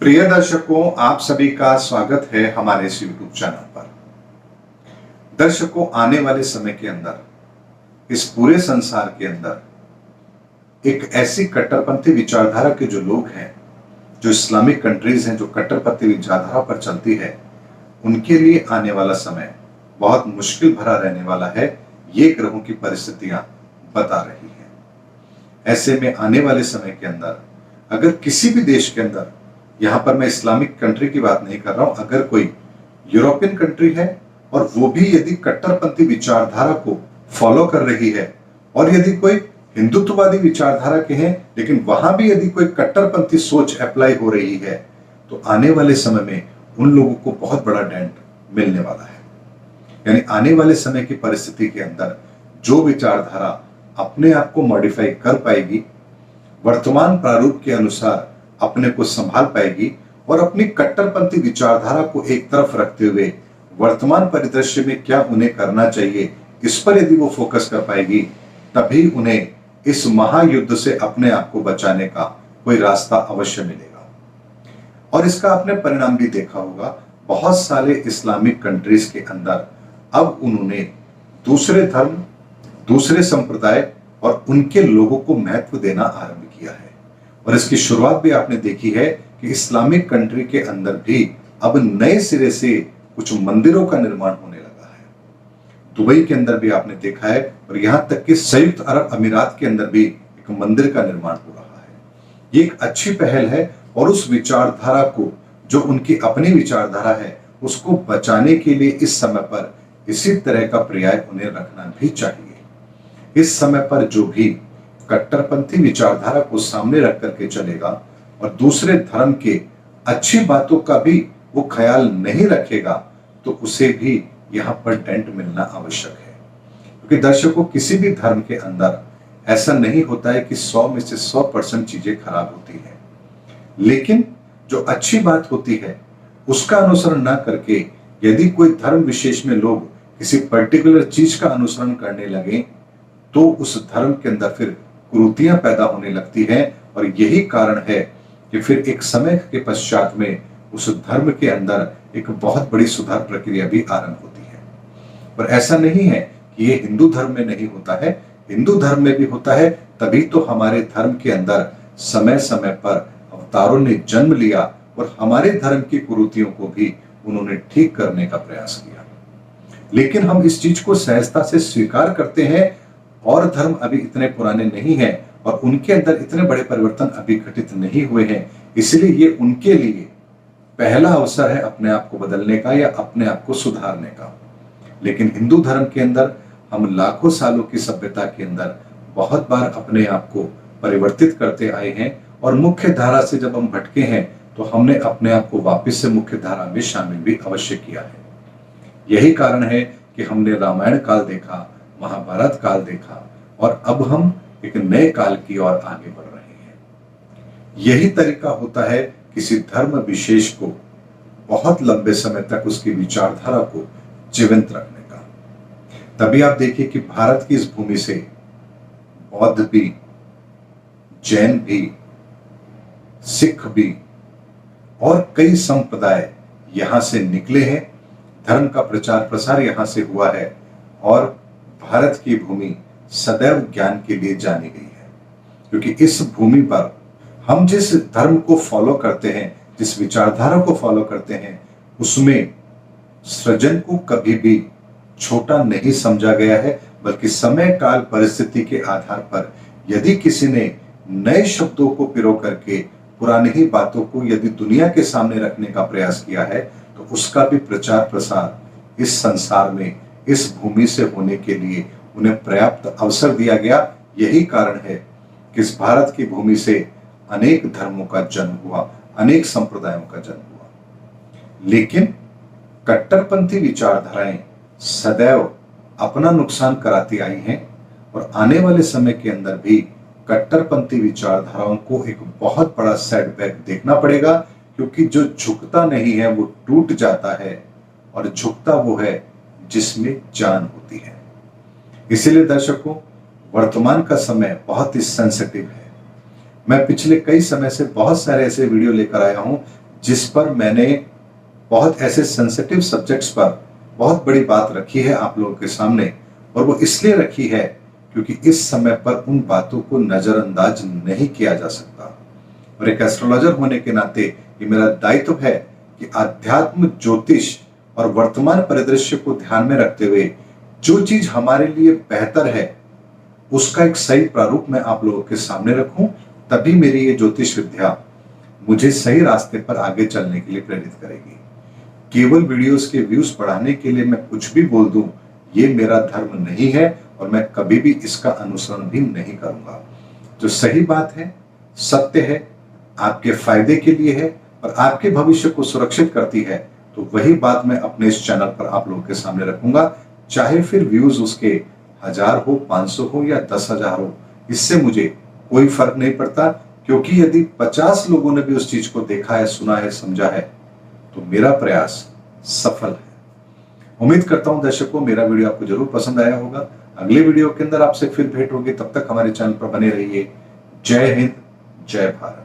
प्रिय दर्शकों, आप सभी का स्वागत है हमारे इस YouTube चैनल पर। दर्शकों, आने वाले समय के अंदर इस पूरे संसार के अंदर एक ऐसी कट्टरपंथी विचारधारा के जो लोग हैं, जो इस्लामिक कंट्रीज हैं, जो कट्टरपंथी विचारधारा पर चलती है, उनके लिए आने वाला समय बहुत मुश्किल भरा रहने वाला है। ये ग्रहों की परिस्थितियां बता रही हैं। ऐसे में आने वाले समय के अंदर अगर किसी भी देश के अंदर, यहां पर मैं इस्लामिक कंट्री की बात नहीं कर रहा हूं, अगर कोई यूरोपियन कंट्री है और वो भी यदि कट्टरपंथी विचारधारा को फॉलो कर रही है, और यदि कोई हिंदुत्ववादी विचारधारा के हैं लेकिन वहां भी यदि कोई कट्टरपंथी सोच अप्लाई हो रही है, तो आने वाले समय में उन लोगों को बहुत बड़ा डेंट मिलने वाला है। यानी आने वाले समय की परिस्थिति के अंदर जो विचारधारा अपने आप को मॉडिफाई कर पाएगी, वर्तमान प्रारूप के अनुसार अपने को संभाल पाएगी और अपनी कट्टरपंथी विचारधारा को एक तरफ रखते हुए वर्तमान परिदृश्य में क्या उन्हें करना चाहिए, इस पर यदि वो फोकस कर पाएगी, तभी उन्हें इस महायुद्ध से अपने आप को बचाने का कोई रास्ता अवश्य मिलेगा। और इसका आपने परिणाम भी देखा होगा। बहुत सारे इस्लामिक कंट्रीज के अंदर अब उन्होंने दूसरे धर्म, दूसरे संप्रदाय और उनके लोगों को महत्व देना आरंभ किया है। और इसकी शुरुआत भी आपने देखी है कि इस्लामिक कंट्री के अंदर भी अब नए सिरे से कुछ मंदिरों का निर्माण होने लगा है। दुबई के अंदर भी आपने देखा है, और यहां तक कि संयुक्त अरब अमीरात के अंदर भी एक मंदिर का निर्माण हो रहा है। ये एक अच्छी पहल है, और उस विचारधारा को, जो उनकी अपनी विचारधारा है, उसको बचाने के लिए इस समय पर इसी तरह का पर्याय उन्हें रखना भी चाहिए। इस समय पर जो भी कट्टरपंथी विचारधारा को सामने रख करके चलेगा और दूसरे धर्म के अच्छी बातों का भी वो ख्याल नहीं रखेगा, तो उसे भी यहां पर डेंट मिलना आवश्यक है। क्योंकि दर्शकों, किसी भी धर्म के अंदर ऐसा नहीं होता है कि 100 में से 100% चीजें खराब होती है, लेकिन जो अच्छी बात होती है उसका अनुसरण ना करके यदि कोई धर्म विशेष में लोग किसी पर्टिकुलर चीज का अनुसरण करने लगे, तो उस धर्म के अंदर फिर कुरीतियां पैदा होने लगती हैं। और यही कारण है कि फिर एक समय के पश्चात में उस धर्म के अंदर एक बहुत बड़ी सुधार प्रक्रिया भी आरंभ होती है। पर ऐसा नहीं है कि ये हिंदू धर्म में नहीं होता है, हिंदू धर्म में भी होता है। तभी तो हमारे धर्म के अंदर समय समय पर अवतारों ने जन्म लिया और हमारे धर्म की कुरीतियों को भी उन्होंने ठीक करने का प्रयास किया। लेकिन हम इस चीज को सहजता से स्वीकार करते हैं, और धर्म अभी इतने पुराने नहीं हैं और उनके अंदर इतने बड़े परिवर्तन अभी घटित नहीं हुए हैं। इसलिए ये उनके लिए पहला अवसर है अपने आप को बदलने का या अपने आप को सुधारने का। लेकिन हिंदू धर्म के अंदर हम लाखों सालों की सभ्यता के अंदर बहुत बार अपने आप को परिवर्तित करते आए हैं, और मुख्य धारा से जब हम भटके हैं तो हमने अपने आप को वापस से मुख्य धारा में शामिल भी अवश्य किया है। यही कारण है कि हमने रामायण काल देखा, महाभारत काल देखा, और अब हम एक नए काल की ओर आगे बढ़ रहे हैं। यही तरीका होता है किसी धर्म विशेष को बहुत लंबे समय तक उसकी विचारधारा को जीवंत रखने का। तभी आप देखिए कि भारत की इस भूमि से बौद्ध भी, जैन भी, सिख भी और कई संप्रदाय यहां से निकले हैं। धर्म का प्रचार प्रसार यहां से हुआ है, और भारत की भूमि सदैव ज्ञान के लिए जानी गई है। क्योंकि इस भूमि पर हम जिस धर्म को फॉलो करते हैं, जिस विचारधारा को फॉलो करते हैं, उसमें सृजन को कभी भी छोटा नहीं समझा गया है, बल्कि समय काल परिस्थिति के आधार पर यदि किसी ने नए शब्दों को पिरो करके पुरानी ही बातों को यदि दुनिया के सामने रखने का प्रयास किया है, तो उसका भी प्रचार प्रसार इस संसार में, इस भूमि से होने के लिए उन्हें पर्याप्त अवसर दिया गया। यही कारण है कि इस भारत की भूमि से अनेक धर्मों का जन्म हुआ, अनेक संप्रदायों का जन्म हुआ। लेकिन कट्टरपंथी विचारधाराएं सदैव अपना नुकसान कराती आई हैं, और आने वाले समय के अंदर भी कट्टरपंथी विचारधाराओं को एक बहुत बड़ा सेटबैक देखना पड़ेगा। क्योंकि जो झुकता नहीं है वो टूट जाता है, और झुकता वो है जिसमें जान होती है। इसीलिए दर्शकों, वर्तमान का समय बहुत ही सेंसिटिव है। मैं पिछले कई समय से बहुत सारे ऐसे वीडियो लेकर आया हूं जिस पर मैंने बहुत ऐसे सेंसिटिव सब्जेक्ट्स पर बहुत बड़ी बात रखी है आप लोगों के सामने, और वो इसलिए रखी है क्योंकि इस समय पर उन बातों को नजरअंदाज नहीं किया जा सकता। और एक एस्ट्रोलॉजर होने के नाते ये मेरा दायित्व है कि अध्यात्म, ज्योतिष और वर्तमान परिदृश्य को ध्यान में रखते हुए जो चीज हमारे लिए बेहतर है उसका एक सही प्रारूप मैं आप लोगों के सामने रखूं, तभी मेरी ये ज्योतिष विद्या मुझे सही रास्ते पर आगे चलने के लिए प्रेरित करेगी। केवल वीडियोस के व्यूज बढ़ाने के लिए मैं कुछ भी बोल दूं, ये मेरा धर्म नहीं है और मैं कभी भी इसका अनुसरण भी नहीं करूंगा। जो सही बात है, सत्य है, आपके फायदे के लिए है और आपके भविष्य को सुरक्षित करती है, तो वही बात मैं अपने इस चैनल पर आप लोगों के सामने रखूंगा। चाहे फिर व्यूज उसके 1000 हो, 500 हो या 10,000 हो, इससे मुझे कोई फर्क नहीं पड़ता, क्योंकि यदि 50 लोगों ने भी उस चीज को देखा है, सुना है, समझा है, तो मेरा प्रयास सफल है। उम्मीद करता हूं दर्शकों मेरा वीडियो आपको जरूर पसंद आया होगा। अगले वीडियो के अंदर आपसे फिर भेंट होगी, तब तक हमारे चैनल पर बने रहिए। जय हिंद, जय भारत।